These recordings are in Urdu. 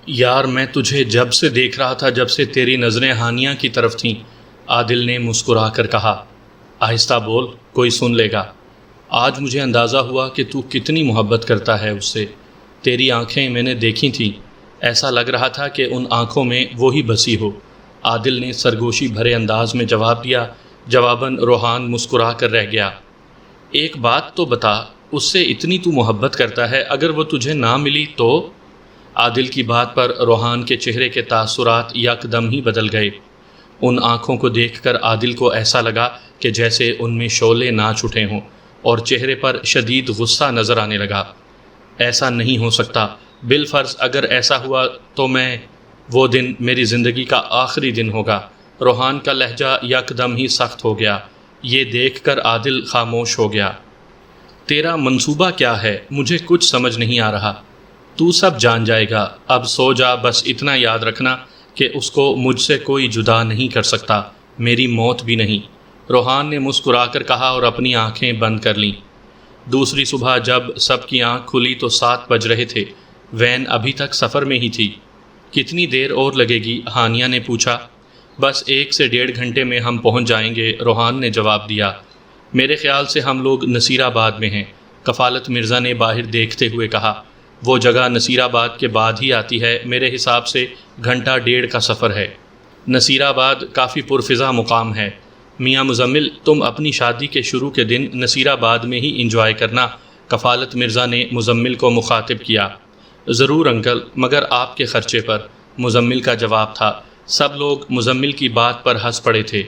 یار میں تجھے جب سے دیکھ رہا تھا جب سے تیری نظریں ہانیہ کی طرف تھیں، عادل نے مسکرا کر کہا۔ آہستہ بول، کوئی سن لے گا۔ آج مجھے اندازہ ہوا کہ تو کتنی محبت کرتا ہے اس سے۔ تیری آنکھیں میں نے دیکھی تھیں، ایسا لگ رہا تھا کہ ان آنکھوں میں وہی بسی ہو۔ عادل نے سرگوشی بھرے انداز میں جواب دیا۔ جواباً روحان مسکرا کر رہ گیا۔ ایک بات تو بتا، اس سے اتنی تو محبت کرتا ہے، اگر وہ تجھے نہ ملی تو؟ عادل کی بات پر روحان کے چہرے کے تاثرات یکدم ہی بدل گئے۔ ان آنکھوں کو دیکھ کر عادل کو ایسا لگا کہ جیسے ان میں شعلے ناچ اٹھے ہوں، اور چہرے پر شدید غصہ نظر آنے لگا۔ ایسا نہیں ہو سکتا، بالفرض اگر ایسا ہوا تو وہ دن میری زندگی کا آخری دن ہوگا۔ روحان کا لہجہ یکدم ہی سخت ہو گیا۔ یہ دیکھ کر عادل خاموش ہو گیا۔ تیرا منصوبہ کیا ہے؟ مجھے کچھ سمجھ نہیں آ رہا۔ تو سب جان جائے گا، اب سو جا، بس اتنا یاد رکھنا کہ اس کو مجھ سے کوئی جدا نہیں کر سکتا، میری موت بھی نہیں۔ روحان نے مسکرا کر کہا اور اپنی آنکھیں بند کر لیں۔ دوسری صبح جب سب کی آنکھ کھلی تو 7 بج رہے تھے۔ وین ابھی تک سفر میں ہی تھی۔ کتنی دیر اور لگے گی؟ ہانیہ نے پوچھا۔ بس 1 سے 1.5 گھنٹے میں ہم پہنچ جائیں گے، روحان نے جواب دیا۔ میرے خیال سے ہم لوگ نصیر آباد میں ہیں، کفالت مرزا نے باہر دیکھتے ہوئے کہا۔ وہ جگہ نصیر آباد کے بعد ہی آتی ہے، میرے حساب سے 1.5 گھنٹے کا سفر ہے۔ نصیر آباد کافی پرفضا مقام ہے۔ میاں مزمل، تم اپنی شادی کے شروع کے دن نصیر آباد میں ہی انجوائے کرنا، کفالت مرزا نے مزمل کو مخاطب کیا۔ ضرور انکل، مگر آپ کے خرچے پر، مزمل کا جواب تھا۔ سب لوگ مزمل کی بات پر ہنس پڑے تھے۔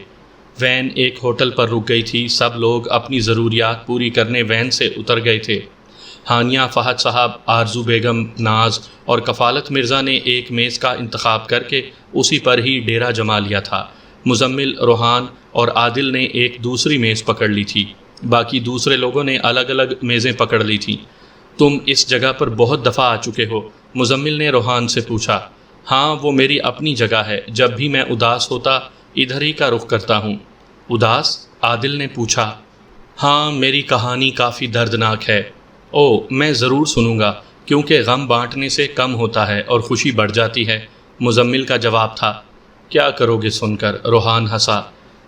وین ایک ہوٹل پر رک گئی تھی، سب لوگ اپنی ضروریات پوری کرنے وین سے اتر گئے تھے۔ ہانیہ، فہد صاحب، آرزو بیگم، ناز اور کفالت مرزا نے ایک میز کا انتخاب کر کے اسی پر ہی ڈیرا جما لیا تھا۔ مزمل، روحان اور عادل نے ایک دوسری میز پکڑ لی تھی، باقی دوسرے لوگوں نے الگ الگ میزیں پکڑ لی تھیں۔ تم اس جگہ پر بہت دفعہ آ چکے ہو؟ مزمل نے روحان سے پوچھا۔ ہاں، وہ میری اپنی جگہ ہے، جب بھی میں اداس ہوتا ادھر ہی کا رخ کرتا ہوں۔ اداس؟ عادل نے پوچھا۔ ہاں، میری کہانی کافی دردناک ہے۔ او، میں ضرور سنوں گا، کیونکہ غم بانٹنے سے کم ہوتا ہے اور خوشی بڑھ جاتی ہے، مزمل کا جواب تھا۔ کیا کرو گے سن کر؟ روحان ہنسا۔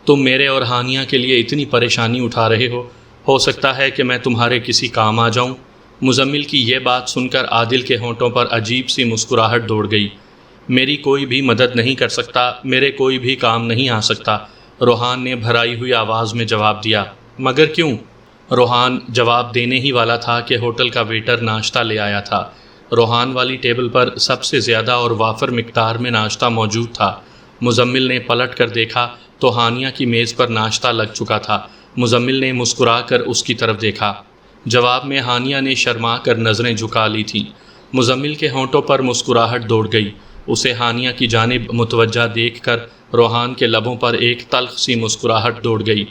تم میرے اور ہانیہ کے لیے اتنی پریشانی اٹھا رہے ہو سکتا ہے کہ میں تمہارے کسی کام آ جاؤں؟ مزمل کی یہ بات سن کر عادل کے ہونٹوں پر عجیب سی مسکراہٹ دوڑ گئی۔ میری کوئی بھی مدد نہیں کر سکتا، میرے کوئی بھی کام نہیں آ سکتا، روحان نے بھرائی ہوئی آواز میں جواب دیا۔ مگر کیوں؟ روحان جواب دینے ہی والا تھا کہ ہوٹل کا ویٹر ناشتہ لے آیا تھا۔ روحان والی ٹیبل پر سب سے زیادہ اور وافر مقدار میں ناشتہ موجود تھا۔ مزمل نے پلٹ کر دیکھا تو ہانیہ کی میز پر ناشتہ لگ چکا تھا۔ مزمل نے مسکرا کر اس کی طرف دیکھا۔ جواب میں ہانیہ نے شرما کر نظریں جھکا لی تھیں۔ مزمل کے ہونٹوں پر مسکراہٹ دوڑ گئی۔ اسے ہانیہ کی جانب متوجہ دیکھ کر روحان کے لبوں پر ایک تلخ سی مسکراہٹ دوڑ گئی۔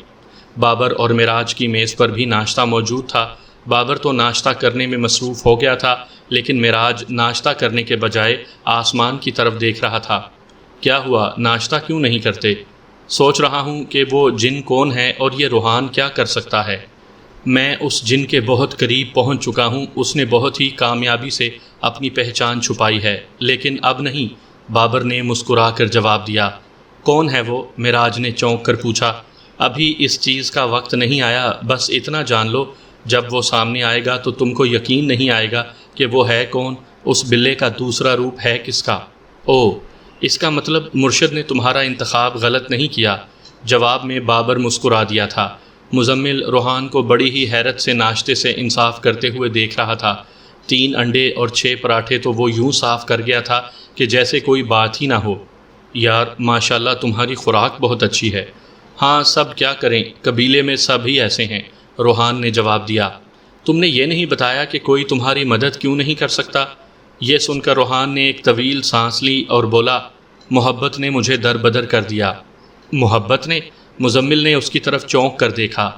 بابر اور معراج کی میز پر بھی ناشتہ موجود تھا۔ بابر تو ناشتہ کرنے میں مصروف ہو گیا تھا، لیکن معراج ناشتہ کرنے کے بجائے آسمان کی طرف دیکھ رہا تھا۔ کیا ہوا؟ ناشتہ کیوں نہیں کرتے؟ سوچ رہا ہوں کہ وہ جن کون ہے اور یہ روحان کیا کر سکتا ہے۔ میں اس جن کے بہت قریب پہنچ چکا ہوں، اس نے بہت ہی کامیابی سے اپنی پہچان چھپائی ہے، لیکن اب نہیں، بابر نے مسکرا کر جواب دیا۔ کون ہے وہ؟ معراج نے چونک کر پوچھا۔ ابھی اس چیز کا وقت نہیں آیا، بس اتنا جان لو، جب وہ سامنے آئے گا تو تم کو یقین نہیں آئے گا کہ وہ ہے کون، اس بلے کا دوسرا روپ ہے کس کا۔ او، اس کا مطلب مرشد نے تمہارا انتخاب غلط نہیں کیا، جواب میں بابر مسکرا دیا تھا۔ مزمل روحان کو بڑی ہی حیرت سے ناشتے سے انصاف کرتے ہوئے دیکھ رہا تھا۔ 3 انڈے اور 6 پراٹھے تو وہ یوں صاف کر گیا تھا کہ جیسے کوئی بات ہی نہ ہو۔ یار ماشاءاللہ تمہاری خوراک بہت اچھی ہے۔ ہاں، سب کیا کریں، قبیلے میں سب ہی ایسے ہیں، روحان نے جواب دیا۔ تم نے یہ نہیں بتایا کہ کوئی تمہاری مدد کیوں نہیں کر سکتا؟ یہ سن کر روحان نے ایک طویل سانس لی اور بولا، محبت نے مجھے در بدر کر دیا۔ محبت نے؟ مزمل نے اس کی طرف چونک کر دیکھا۔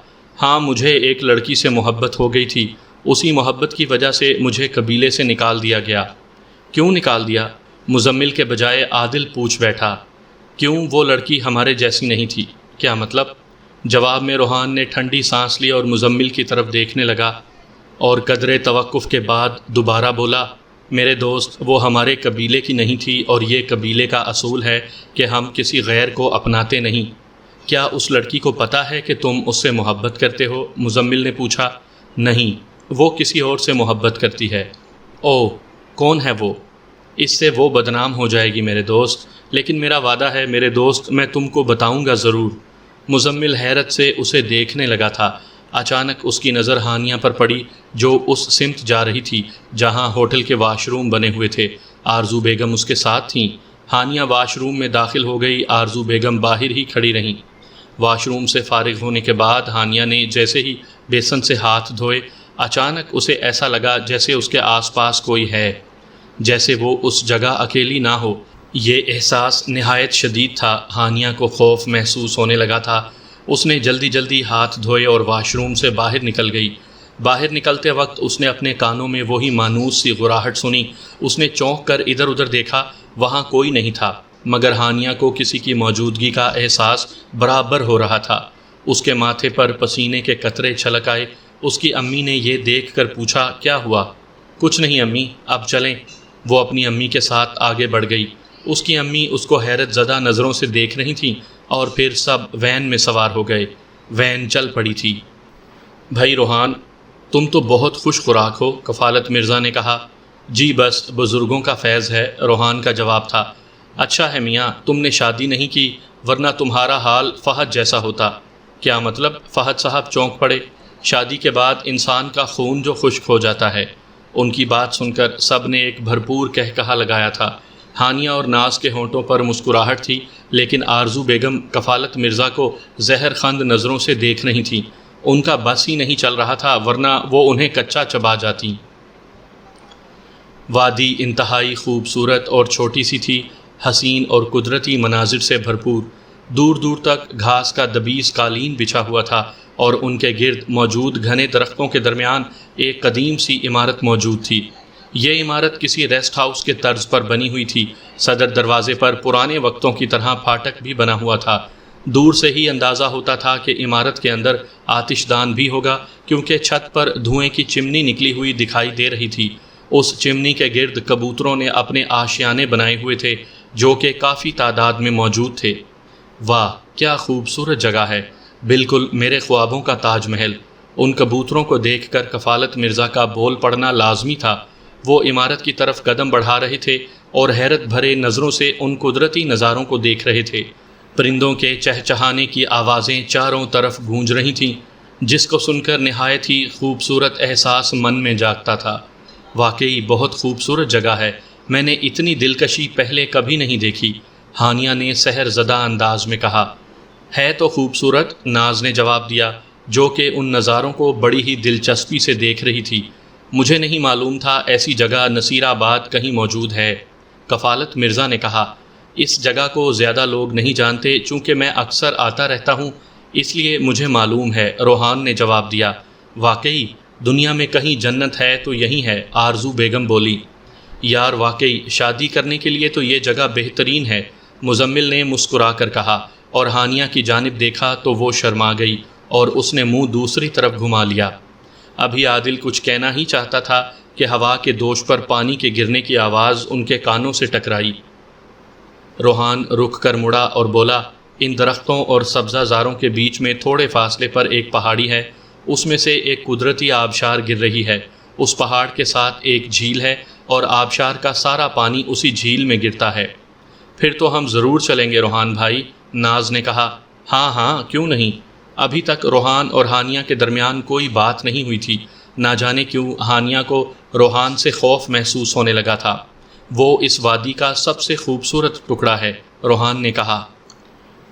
ہاں، مجھے ایک لڑکی سے محبت ہو گئی تھی، اسی محبت کی وجہ سے مجھے قبیلے سے نکال دیا گیا۔ کیوں نکال دیا؟ مزمل کے بجائے عادل پوچھ بیٹھا۔ کیوں؟ وہ لڑکی ہمارے جیسی نہیں تھی۔ کیا مطلب؟ جواب میں روحان نے ٹھنڈی سانس لی اور مزمل کی طرف دیکھنے لگا، اور قدرے توقف کے بعد دوبارہ بولا، میرے دوست، وہ ہمارے قبیلے کی نہیں تھی اور یہ قبیلے کا اصول ہے کہ ہم کسی غیر کو اپناتے نہیں۔ کیا اس لڑکی کو پتہ ہے کہ تم اس سے محبت کرتے ہو؟ مزمل نے پوچھا۔ نہیں، وہ کسی اور سے محبت کرتی ہے۔ اوہ، کون ہے وہ؟ اس سے وہ بدنام ہو جائے گی میرے دوست، لیکن میرا وعدہ ہے میرے دوست، میں تم کو بتاؤں گا ضرور۔ مزمل حیرت سے اسے دیکھنے لگا تھا۔ اچانک اس کی نظر ہانیہ پر پڑی جو اس سمت جا رہی تھی جہاں ہوٹل کے واش روم بنے ہوئے تھے۔ آرزو بیگم اس کے ساتھ تھیں۔ ہانیہ واش روم میں داخل ہو گئی، آرزو بیگم باہر ہی کھڑی رہیں۔ واش روم سے فارغ ہونے کے بعد ہانیہ نے جیسے ہی بیسن سے ہاتھ دھوئے، اچانک اسے ایسا لگا جیسے اس کے آس پاس کوئی ہے، جیسے وہ اس جگہ اکیلی نہ ہو۔ یہ احساس نہایت شدید تھا۔ ہانیہ کو خوف محسوس ہونے لگا تھا۔ اس نے جلدی جلدی ہاتھ دھوئے اور واش روم سے باہر نکل گئی۔ باہر نکلتے وقت اس نے اپنے کانوں میں وہی مانوس سی غراہٹ سنی۔ اس نے چونک کر ادھر ادھر دیکھا، وہاں کوئی نہیں تھا، مگر ہانیہ کو کسی کی موجودگی کا احساس برابر ہو رہا تھا۔ اس کے ماتھے پر پسینے کے قطرے چھلک آئے۔ اس کی امی نے یہ دیکھ کر پوچھا، کیا ہوا؟ کچھ نہیں امی، اب چلیں۔ وہ اپنی امی کے ساتھ آگے بڑھ گئی۔ اس کی امی اس کو حیرت زدہ نظروں سے دیکھ رہی تھیں اور پھر سب وین میں سوار ہو گئے۔ وین چل پڑی تھی۔ بھائی روحان، تم تو بہت خوش خوراک ہو، کفالت مرزا نے کہا۔ جی بس بزرگوں کا فیض ہے، روحان کا جواب تھا۔ اچھا ہے میاں، تم نے شادی نہیں کی، ورنہ تمہارا حال فہد جیسا ہوتا۔ کیا مطلب؟ فہد صاحب چونک پڑے۔ شادی کے بعد انسان کا خون جو خشک ہو جاتا ہے۔ ان کی بات سن کر سب نے ایک بھرپور کہکہا لگایا تھا۔ ہانیہ اور ناز کے ہونٹوں پر مسکراہٹ تھی، لیکن آرزو بیگم کفالت مرزا کو زہر خند نظروں سے دیکھ رہی تھیں۔ ان کا بس ہی نہیں چل رہا تھا، ورنہ وہ انہیں کچا چبا جاتی۔ وادی انتہائی خوبصورت اور چھوٹی سی تھی، حسین اور قدرتی مناظر سے بھرپور۔ دور دور تک گھاس کا دبیز قالین بچھا ہوا تھا اور ان کے گرد موجود گھنے درختوں کے درمیان ایک قدیم سی عمارت موجود تھی۔ یہ عمارت کسی ریسٹ ہاؤس کے طرز پر بنی ہوئی تھی۔ صدر دروازے پر پرانے وقتوں کی طرح پھاٹک بھی بنا ہوا تھا۔ دور سے ہی اندازہ ہوتا تھا کہ عمارت کے اندر آتش دان بھی ہوگا، کیونکہ چھت پر دھوئیں کی چمنی نکلی ہوئی دکھائی دے رہی تھی۔ اس چمنی کے گرد کبوتروں نے اپنے آشیانے بنائے ہوئے تھے جو کہ کافی تعداد میں موجود تھے۔ واہ، کیا خوبصورت جگہ ہے، بالکل میرے خوابوں کا تاج محل۔ ان کبوتروں کو دیکھ کر کفالت مرزا کا بول پڑنا لازمی تھا۔ وہ عمارت کی طرف قدم بڑھا رہے تھے اور حیرت بھرے نظروں سے ان قدرتی نظاروں کو دیکھ رہے تھے۔ پرندوں کے چہچہانے کی آوازیں چاروں طرف گونج رہی تھیں، جس کو سن کر نہایت ہی خوبصورت احساس من میں جاگتا تھا۔ واقعی بہت خوبصورت جگہ ہے، میں نے اتنی دلکشی پہلے کبھی نہیں دیکھی، ہانیہ نے سحر زدہ انداز میں کہا۔ ہے تو خوبصورت، ناز نے جواب دیا، جو کہ ان نظاروں کو بڑی ہی دلچسپی سے دیکھ رہی تھی۔ مجھے نہیں معلوم تھا ایسی جگہ نصیر آباد کہیں موجود ہے، کفالت مرزا نے کہا۔ اس جگہ کو زیادہ لوگ نہیں جانتے، چونکہ میں اکثر آتا رہتا ہوں، اس لیے مجھے معلوم ہے، روحان نے جواب دیا۔ واقعی دنیا میں کہیں جنت ہے تو یہی ہے، آرزو بیگم بولی۔ یار واقعی شادی کرنے کے لیے تو یہ جگہ بہترین ہے، مزمل نے مسکرا کر کہا، اور ہانیہ کی جانب دیکھا تو وہ شرما گئی اور اس نے منہ دوسری طرف گھما لیا۔ ابھی عادل کچھ کہنا ہی چاہتا تھا کہ ہوا کے دوش پر پانی کے گرنے کی آواز ان کے کانوں سے ٹکرائی۔ روحان رک کر مڑا اور بولا، ان درختوں اور سبزہ زاروں کے بیچ میں تھوڑے فاصلے پر ایک پہاڑی ہے، اس میں سے ایک قدرتی آبشار گر رہی ہے۔ اس پہاڑ کے ساتھ ایک جھیل ہے اور آبشار کا سارا پانی اسی جھیل میں گرتا ہے۔ پھر تو ہم ضرور چلیں گے روحان بھائی، ناز نے کہا۔ ہاں ہاں، کیوں نہیں۔ ابھی تک روحان اور ہانیہ کے درمیان کوئی بات نہیں ہوئی تھی۔ نہ جانے کیوں ہانیہ کو روحان سے خوف محسوس ہونے لگا تھا۔ وہ اس وادی کا سب سے خوبصورت ٹکڑا ہے، روحان نے کہا۔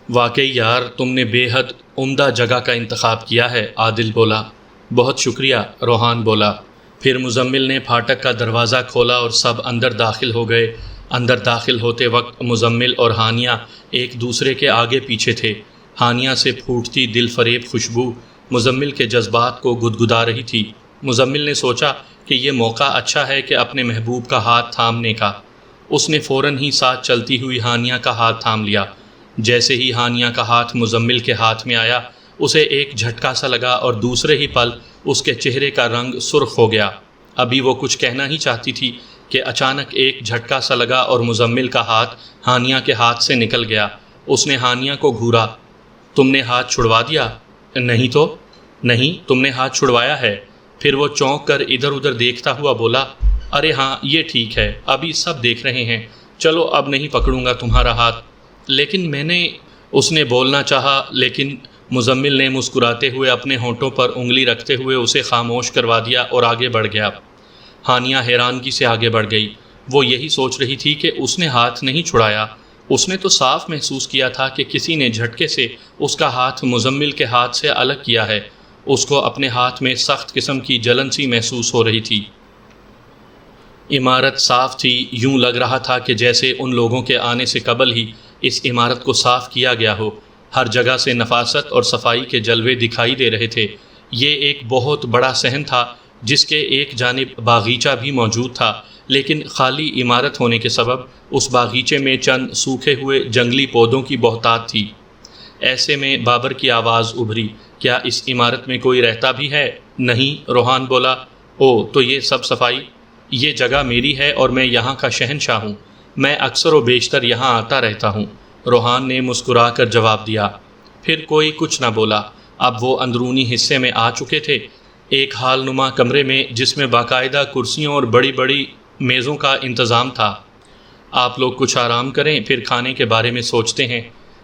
واقعی یار، تم نے بے حد عمدہ جگہ کا انتخاب کیا ہے، عادل بولا۔ بہت شکریہ، روحان بولا۔ پھر مزمل نے پھاٹک کا دروازہ کھولا اور سب اندر داخل ہو گئے۔ اندر داخل ہوتے وقت مزمل اور ہانیہ ایک دوسرے کے آگے پیچھے تھے۔ ہانیہ سے پھوٹتی دل فریب خوشبو مزمل کے جذبات کو گدگدا رہی تھی۔ مزمل نے سوچا کہ یہ موقع اچھا ہے کہ اپنے محبوب کا ہاتھ تھامنے کا۔ اس نے فوراً ہی ساتھ چلتی ہوئی ہانیہ کا ہاتھ تھام لیا۔ جیسے ہی ہانیہ کا ہاتھ مزمل کے ہاتھ میں آیا، اسے ایک جھٹکا سا لگا اور دوسرے ہی پل اس کے چہرے کا رنگ سرخ ہو گیا۔ ابھی وہ کچھ کہنا ہی چاہتی تھی کہ اچانک ایک جھٹکا سا لگا اور مزمل کا ہاتھ ہانیہ کے ہاتھ سے نکل گیا۔ اس نے ہانیہ کو گھورا۔ تم نے ہاتھ چھڑوا دیا؟ نہیں تو۔ نہیں، تم نے ہاتھ چھڑوایا ہے۔ پھر وہ چونک کر ادھر ادھر دیکھتا ہوا بولا، ارے ہاں یہ ٹھیک ہے، ابھی سب دیکھ رہے ہیں، چلو اب نہیں پکڑوں گا تمہارا ہاتھ۔ لیکن میں نے، اس نے بولنا چاہا، لیکن مزمل نے مسکراتے ہوئے اپنے ہونٹوں پر انگلی رکھتے ہوئے اسے خاموش کروا دیا اور آگے بڑھ گیا۔ ہانیہ حیرانگی سے آگے بڑھ گئی۔ وہ یہی سوچ رہی تھی کہ اس نے ہاتھ نہیں چھڑایا۔ اس نے تو صاف محسوس کیا تھا کہ کسی نے جھٹکے سے اس کا ہاتھ مزمل کے ہاتھ سے الگ کیا ہے۔ اس کو اپنے ہاتھ میں سخت قسم کی جلن سی محسوس ہو رہی تھی۔ عمارت صاف تھی، یوں لگ رہا تھا کہ جیسے ان لوگوں کے آنے سے قبل ہی اس عمارت کو صاف کیا گیا ہو۔ ہر جگہ سے نفاست اور صفائی کے جلوے دکھائی دے رہے تھے۔ یہ ایک بہت بڑا صحن تھا جس کے ایک جانب باغیچہ بھی موجود تھا، لیکن خالی عمارت ہونے کے سبب اس باغیچے میں چند سوکھے ہوئے جنگلی پودوں کی بہتات تھی۔ ایسے میں بابر کی آواز ابھری، کیا اس عمارت میں کوئی رہتا بھی ہے؟ نہیں، روحان بولا۔ او، تو یہ سب صفائی؟ یہ جگہ میری ہے اور میں یہاں کا شہنشاہ ہوں، میں اکثر و بیشتر یہاں آتا رہتا ہوں، روحان نے مسکرا کر جواب دیا۔ پھر کوئی کچھ نہ بولا۔ اب وہ اندرونی حصے میں آ چکے تھے، ایک حال نما کمرے میں جس میں باقاعدہ کرسیوں اور بڑی بڑی میزوں کا انتظام تھا۔ آپ لوگ کچھ آرام کریں، پھر کھانے کے بارے میں سوچتے ہیں،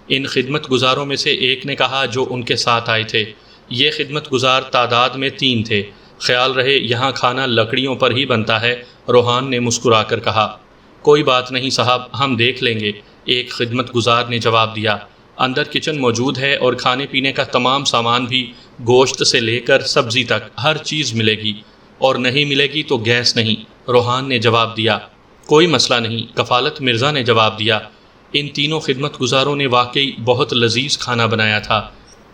ان خدمت گزاروں میں سے ایک نے کہا جو ان کے ساتھ آئے تھے۔ یہ خدمت گزار تعداد میں 3 تھے۔ خیال رہے یہاں کھانا لکڑیوں پر ہی بنتا ہے، روحان نے مسکرا کر کہا۔ کوئی بات نہیں صاحب، ہم دیکھ لیں گے، ایک خدمت گزار نے جواب دیا۔ اندر کچن موجود ہے اور کھانے پینے کا تمام سامان بھی، گوشت سے لے کر سبزی تک ہر چیز ملے گی، اور نہیں ملے گی تو گیس نہیں، روحان نے جواب دیا۔ کوئی مسئلہ نہیں، کفالت مرزا نے جواب دیا۔ ان تینوں خدمت گزاروں نے واقعی بہت لذیذ کھانا بنایا تھا۔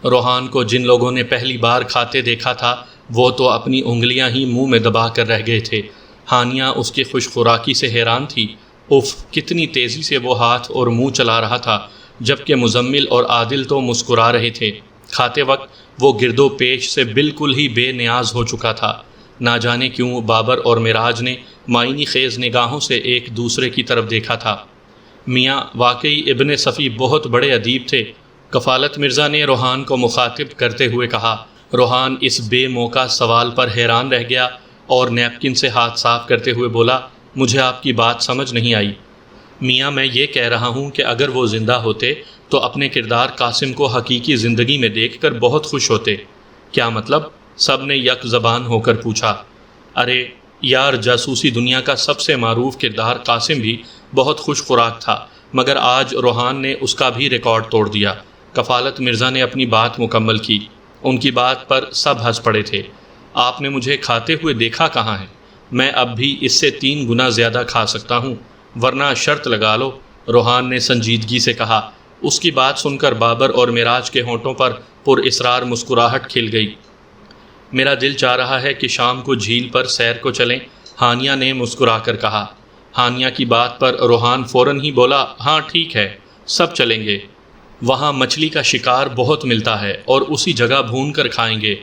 روحان کو جن لوگوں نے پہلی بار کھاتے دیکھا تھا وہ تو اپنی انگلیاں ہی منہ میں دبا کر رہ گئے تھے۔ ہانیہ اس کی خوش خوراکی سے حیران تھی۔ اف، کتنی تیزی سے وہ ہاتھ اور منہ چلا رہا تھا، جبکہ مزمل اور عادل تو مسکرا رہے تھے۔ کھاتے وقت وہ گرد و پیش سے بالکل ہی بے نیاز ہو چکا تھا۔ نہ جانے کیوں بابر اور معراج نے معنی خیز نگاہوں سے ایک دوسرے کی طرف دیکھا تھا۔ میاں، واقعی ابن صفی بہت بڑے ادیب تھے، کفالت مرزا نے روحان کو مخاطب کرتے ہوئے کہا۔ روحان اس بے موقع سوال پر حیران رہ گیا اور نیپکن سے ہاتھ صاف کرتے ہوئے بولا، مجھے آپ کی بات سمجھ نہیں آئی۔ میاں، میں یہ کہہ رہا ہوں کہ اگر وہ زندہ ہوتے تو اپنے کردار قاسم کو حقیقی زندگی میں دیکھ کر بہت خوش ہوتے۔ کیا مطلب؟ سب نے یک زبان ہو کر پوچھا۔ ارے یار، جاسوسی دنیا کا سب سے معروف کردار قاسم بھی بہت خوش خوراک تھا، مگر آج روحان نے اس کا بھی ریکارڈ توڑ دیا۔ کفالت مرزا نے اپنی بات مکمل کی۔ ان کی بات پر سب ہنس پڑے تھے۔ آپ نے مجھے کھاتے ہوئے دیکھا کہاں ہے؟ میں اب بھی اس سے 3 گنا زیادہ کھا سکتا ہوں، ورنہ شرط لگا لو، روحان نے سنجیدگی سے کہا۔ اس کی بات سن کر بابر اور معراج کے ہونٹوں پر پر اسرار مسکراہٹ کھل گئی۔ میرا دل چاہ رہا ہے کہ شام کو جھیل پر سیر کو چلیں، ہانیہ نے مسکرا کر کہا۔ ہانیہ کی بات پر روحان فوراً ہی بولا، ہاں ٹھیک ہے، سب چلیں گے، وہاں مچھلی کا شکار بہت ملتا ہے اور اسی جگہ بھون کر کھائیں گے۔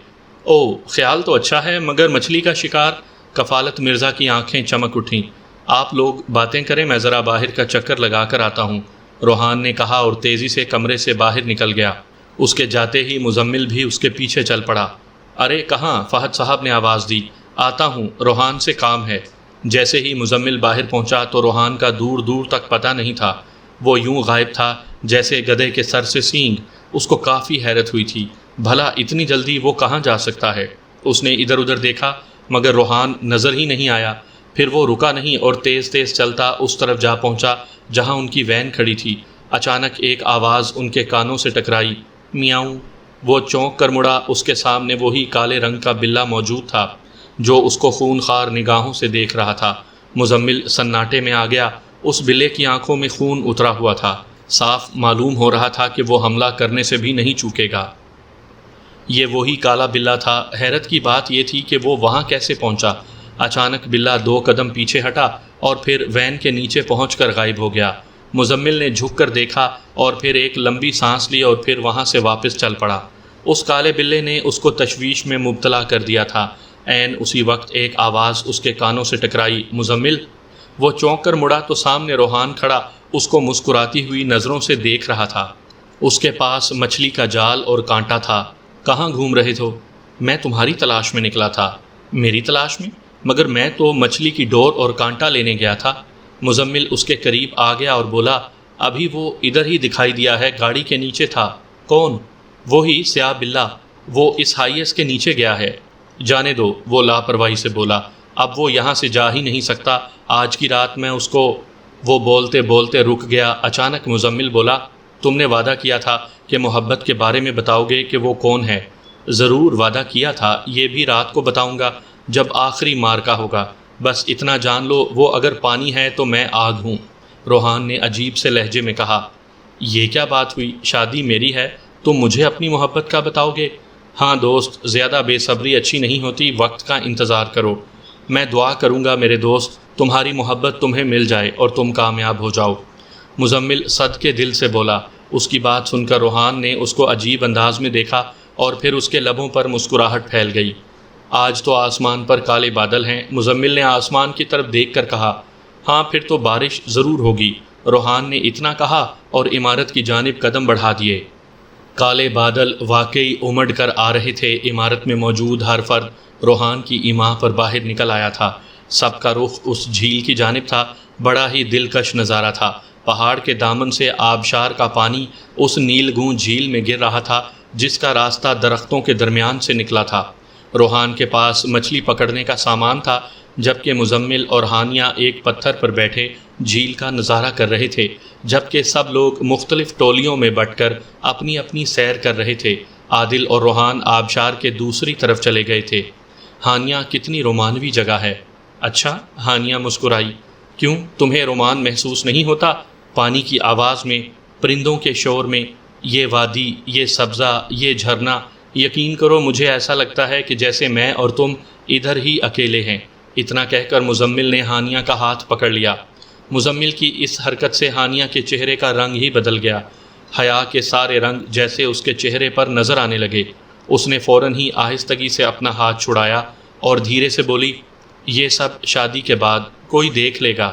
او، خیال تو اچھا ہے، مگر مچھلی کا شکار؟ کفالت مرزا کی آنکھیں چمک اٹھیں۔ آپ لوگ باتیں کریں، میں ذرا باہر کا چکر لگا کر آتا ہوں، روحان نے کہا اور تیزی سے کمرے سے باہر نکل گیا۔ اس کے جاتے ہی مزمل بھی اس کے پیچھے چل پڑا۔ ارے کہاں؟ فہد صاحب نے آواز دی۔ آتا ہوں، روحان سے کام ہے۔ جیسے ہی مزمل باہر پہنچا تو روحان کا دور دور تک پتہ نہیں تھا۔ وہ یوں غائب تھا جیسے گدھے کے سر سے سینگ۔ اس کو کافی حیرت ہوئی تھی، بھلا اتنی جلدی وہ کہاں جا سکتا ہے؟ اس نے ادھر ادھر دیکھا مگر روحان نظر ہی نہیں آیا۔ پھر وہ رکا نہیں اور تیز تیز چلتا اس طرف جا پہنچا جہاں ان کی وین کھڑی تھی۔ اچانک ایک آواز ان کے کانوں سے ٹکرائی، میاؤں۔ وہ چونک کر مڑا، اس کے سامنے وہی کالے رنگ کا بلّا موجود تھا جو اس کو خون خوار نگاہوں سے دیکھ رہا تھا۔ مزمل سناٹے میں آ گیا۔ اس بلے کی آنکھوں میں خون اترا ہوا تھا، صاف معلوم ہو رہا تھا کہ وہ حملہ کرنے سے بھی نہیں چوکے گا۔ یہ وہی کالا بلّا تھا۔ حیرت کی بات یہ تھی کہ وہ وہاں کیسے پہنچا۔ اچانک بلّا 2 قدم پیچھے ہٹا اور پھر وین کے نیچے پہنچ کر غائب ہو گیا۔ مزمل نے جھک کر دیکھا اور پھر ایک لمبی سانس لی اور پھر وہاں سے واپس چل پڑا۔ اس کالے بلے نے اس کو تشویش میں مبتلا کر دیا تھا۔ عین اسی وقت ایک آواز اس کے کانوں سے ٹکرائی، مزمل۔ وہ چونک کر مڑا تو سامنے روحان کھڑا اس کو مسکراتی ہوئی نظروں سے دیکھ رہا تھا۔ اس کے پاس مچھلی کا جال اور کانٹا تھا۔ کہاں گھوم رہے تھو؟ میں تمہاری تلاش میں نکلا تھا۔ میری تلاش میں؟ مگر میں تو مچھلی کی ڈور اور کانٹا لینے گیا تھا۔ مزمل اس کے قریب آ گیا اور بولا، ابھی وہ ادھر ہی دکھائی دیا ہے، گاڑی کے نیچے تھا۔ کون؟ وہی سیاہ بلّا، وہ اس ہائیس کے نیچے گیا ہے۔ جانے دو، وہ لاپرواہی سے بولا، اب وہ یہاں سے جا ہی نہیں سکتا، آج کی رات میں اس کو۔ وہ بولتے بولتے رک گیا۔ اچانک مزمل بولا، تم نے وعدہ کیا تھا کہ محبت کے بارے میں بتاؤ گے کہ وہ کون ہے۔ ضرور وعدہ کیا تھا، یہ بھی رات کو بتاؤں گا جب آخری مارکا ہوگا۔ بس اتنا جان لو، وہ اگر پانی ہے تو میں آگ ہوں۔ روحان نے عجیب سے لہجے میں کہا، یہ کیا بات ہوئی؟ شادی میری ہے، تم مجھے اپنی محبت کا بتاؤ گے؟ ہاں دوست، زیادہ بے صبری اچھی نہیں ہوتی، وقت کا انتظار کرو۔ میں دعا کروں گا میرے دوست، تمہاری محبت تمہیں مل جائے اور تم کامیاب ہو جاؤ۔ مزمل صدقے دل سے بولا۔ اس کی بات سن کر روحان نے اس کو عجیب انداز میں دیکھا اور پھر اس کے لبوں پر مسکراہٹ پھیل گئی۔ آج تو آسمان پر کالے بادل ہیں۔ مزمل نے آسمان کی طرف دیکھ کر کہا، ہاں پھر تو بارش ضرور ہوگی۔ روحان نے اتنا کہا اور عمارت کی جانب قدم بڑھا دیے۔ کالے بادل واقعی امڑ کر آ رہے تھے۔ عمارت میں موجود ہر فرد روحان کی ایما پر باہر نکل آیا تھا۔ سب کا رخ اس جھیل کی جانب تھا۔ بڑا ہی دلکش نظارہ تھا۔ پہاڑ کے دامن سے آبشار کا پانی اس نیلگوں جھیل میں گر رہا تھا جس کا راستہ درختوں کے درمیان سے نکلا تھا۔ روحان کے پاس مچھلی پکڑنے کا سامان تھا، جبکہ مزمل اور ہانیہ ایک پتھر پر بیٹھے جھیل کا نظارہ کر رہے تھے، جبکہ سب لوگ مختلف ٹولیوں میں بٹ کر اپنی اپنی سیر کر رہے تھے۔ عادل اور روحان آبشار کے دوسری طرف چلے گئے تھے۔ ہانیہ کتنی رومانوی جگہ ہے۔ اچھا، ہانیہ مسکرائی۔ کیوں، تمہیں رومان محسوس نہیں ہوتا؟ پانی کی آواز میں، پرندوں کے شور میں، یہ وادی، یہ سبزہ، یہ جھرنا، یقین کرو مجھے ایسا لگتا ہے کہ جیسے میں اور تم ادھر ہی اکیلے ہیں۔ اتنا کہہ کر مزمل نے ہانیہ کا ہاتھ پکڑ لیا۔ مزمل کی اس حرکت سے ہانیہ کے چہرے کا رنگ ہی بدل گیا۔ حیا کے سارے رنگ جیسے اس کے چہرے پر نظر آنے لگے۔ اس نے فوراً ہی آہستگی سے اپنا ہاتھ چھڑایا اور دھیرے سے بولی، یہ سب شادی کے بعد کوئی دیکھ لے گا۔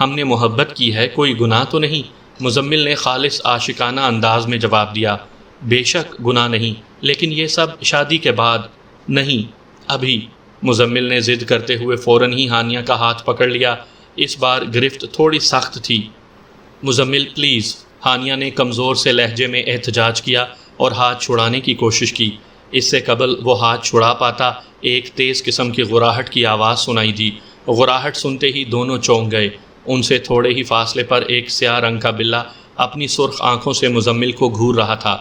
ہم نے محبت کی ہے، کوئی گناہ تو نہیں؟ مزمل نے خالص عاشقانہ انداز میں جواب دیا، بے شک گناہ نہیں، لیکن یہ سب شادی کے بعد نہیں، ابھی۔ مزمل نے ضد کرتے ہوئے فوراً ہی ہانیہ کا ہاتھ پکڑ لیا۔ اس بار گرفت تھوڑی سخت تھی۔ مزمل پلیز، ہانیہ نے کمزور سے لہجے میں احتجاج کیا اور ہاتھ چھڑانے کی کوشش کی۔ اس سے قبل وہ ہاتھ چھڑا پاتا، ایک تیز قسم کی غراہٹ کی آواز سنائی دی۔ غراہٹ سنتے ہی دونوں چونک گئے۔ ان سے تھوڑے ہی فاصلے پر ایک سیاہ رنگ کا بلّا اپنی سرخ آنکھوں سے مزمل کو گھور رہا تھا۔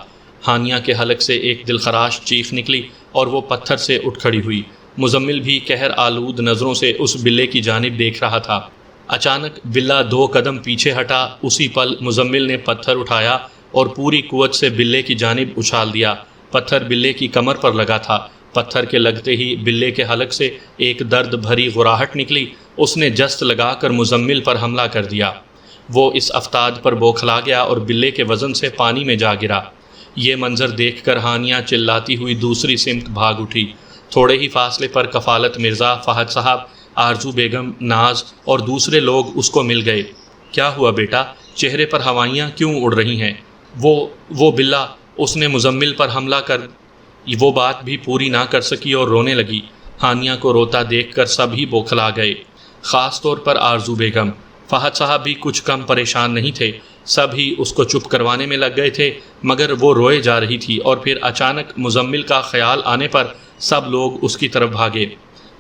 ہانیہ کے حلق سے ایک دلخراش چیخ نکلی اور وہ پتھر سے اٹھ کھڑی ہوئی۔ مزمل بھی قہر آلود نظروں سے اس بلے کی جانب دیکھ رہا تھا۔ اچانک بلّا 2 قدم پیچھے ہٹا۔ اسی پل مزمل نے پتھر اٹھایا اور پوری قوت سے بلے کی جانب اچھال دیا۔ پتھر بلے کی کمر پر لگا تھا۔ پتھر کے لگتے ہی بلے کے حلق سے ایک درد بھری غراہٹ نکلی۔ اس نے جست لگا کر مزمل پر حملہ کر دیا۔ وہ اس افتاد پر بوکھلا گیا اور بلے کے وزن سے پانی میں جا گرا۔ یہ منظر دیکھ کر ہانیہ چلاتی ہوئی دوسری سمت بھاگ اٹھی۔ تھوڑے ہی فاصلے پر کفالت مرزا، فہد صاحب، آرزو بیگم، ناز اور دوسرے لوگ اس کو مل گئے۔ کیا ہوا بیٹا؟ چہرے پر ہوائیاں کیوں اڑ رہی ہیں؟ وہ بلّا، اس نے مزمل پر حملہ کر۔ وہ بات بھی پوری نہ کر سکی اور رونے لگی۔ ہانیہ کو روتا دیکھ کر سب ہی بوکھلا گئے، خاص طور پر آرزو بیگم۔ فہد صاحب بھی کچھ کم پریشان نہیں تھے۔ سب ہی اس کو چپ کروانے میں لگ گئے تھے، مگر وہ روئے جا رہی تھی اور پھر اچانک مزمل کا خیال آنے پر سب لوگ اس کی طرف بھاگے۔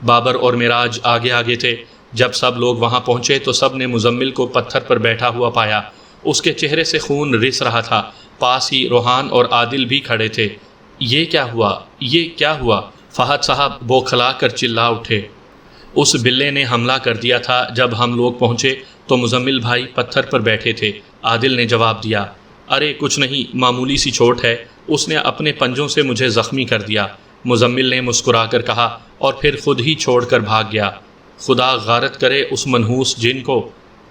بابر اور معراج آگے آگے تھے۔ جب سب لوگ وہاں پہنچے تو سب نے مزمل کو پتھر پر بیٹھا ہوا پایا۔ اس کے چہرے سے خون رس رہا تھا۔ پاس ہی روحان اور عادل بھی کھڑے تھے۔ یہ کیا ہوا؟ یہ کیا ہوا؟ فہد صاحب بوکھلا کر چلا اٹھے۔ اس بلے نے حملہ کر دیا تھا۔ جب ہم لوگ پہنچے تو مزمل بھائی پتھر پر بیٹھے تھے۔ عادل نے جواب دیا، ارے کچھ نہیں، معمولی سی چوٹ ہے، اس نے اپنے پنجوں سے مجھے زخمی کر دیا۔ مزمل نے مسکرا کر کہا اور پھر خود ہی چھوڑ کر بھاگ گیا۔ خدا غارت کرے اس منحوس جن کو،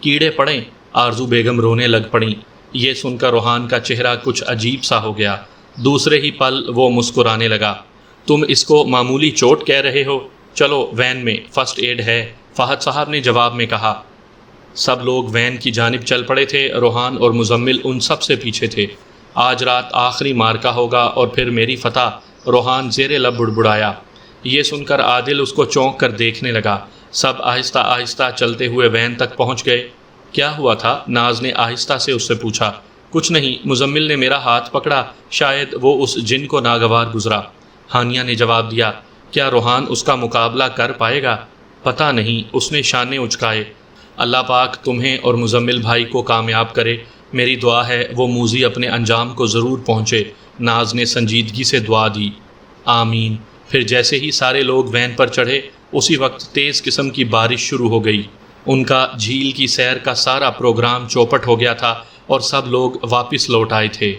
کیڑے پڑیں۔ آرزو بیگم رونے لگ پڑیں۔ یہ سن کر روحان کا چہرہ کچھ عجیب سا ہو گیا۔ دوسرے ہی پل وہ مسکرانے لگا۔ تم اس کو معمولی چوٹ کہہ رہے ہو؟ چلو وین میں، فرسٹ ایڈ ہے، فہد صاحب نے جواب میں کہا۔ سب لوگ وین کی جانب چل پڑے تھے۔ روحان اور مزمل ان سب سے پیچھے تھے۔ آج رات آخری مارکا ہوگا اور پھر میری فتح، روحان زیر لب بڑبڑایا۔ یہ سن کر عادل اس کو چونک کر دیکھنے لگا۔ سب آہستہ آہستہ چلتے ہوئے وین تک پہنچ گئے۔ کیا ہوا تھا؟ ناز نے آہستہ سے اس سے پوچھا۔ کچھ نہیں، مزمل نے میرا ہاتھ پکڑا، شاید وہ اس جن کو ناگوار گزرا۔ ہانیہ نے جواب دیا۔ کیا روحان اس کا مقابلہ کر پائے گا؟ پتہ نہیں، اس نے شانے اچکائے۔ اللہ پاک تمہیں اور مزمل بھائی کو کامیاب کرے، میری دعا ہے وہ موذی اپنے انجام کو ضرور پہنچے۔ ناز نے سنجیدگی سے دعا دی۔ آمین۔ پھر جیسے ہی سارے لوگ وین پر چڑھے، اسی وقت تیز قسم کی بارش شروع ہو گئی۔ ان کا جھیل کی سیر کا سارا پروگرام چوپٹ ہو گیا تھا اور سب لوگ واپس لوٹ آئے تھے۔